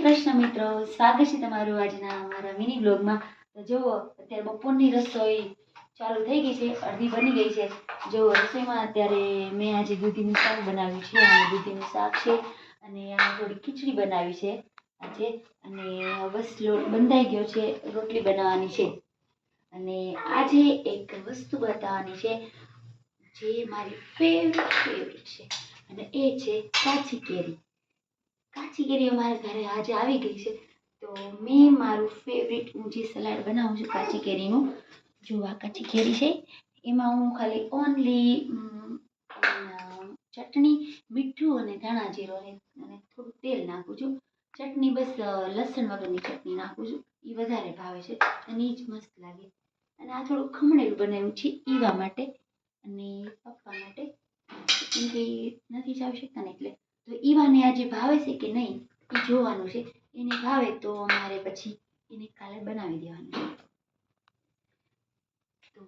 શ્રી કૃષ્ણ મિત્રો, સ્વાગત છે તમારું આજના અમારા મિની બ્લોગમાં. તો જુઓ, અત્યારે બપોરની રસોઈ ચાલુ થઈ ગઈ છે, અડધી બની ગઈ છે. જો રસોઈમાં અત્યારે મેં આજે દૂધીનું શાક બનાવ્યું છે, અને દૂધીનું શાક છે, અને આ થોડી ખીચડી બનાવી છે આજે. અને બસ લોટ બંધાઈ ગયો છે, રોટલી બનાવવાની છે. અને આજે એક વસ્તુ બતાવવાની છે જે મારી ફેવરેટ છે, અને એ છે કાચી કેરી. કાચી કેરી અમારા ઘરે આજે આવી ગઈ છે, તો મેં મારું ફેવરેટ હું જે સલાડ બનાવું છું કાચી કેરીનું, જો આ કાચી કેરી છે એમાં હું ખાલી ઓનલી ચટણી, મીઠું અને ધાણા જીરો અને થોડું તેલ નાખું છું. ચટણી બસ લસણ વગરની ચટણી નાખું છું, એ વધારે ભાવે છે અને એ જ મસ્ત લાગે. અને આ થોડું ખમણેલું બનાવ્યું છે ઈવા માટે અને પપ્પા માટે, કેમ કે નથી જાવી શકતા ને એટલે. તો ઈવાને આજે ભાવે છે કે નહીં એ જોવાનું છે. એને ભાવે તો અમારે પછી એને કાલે બનાવી દેવાનું છે. તો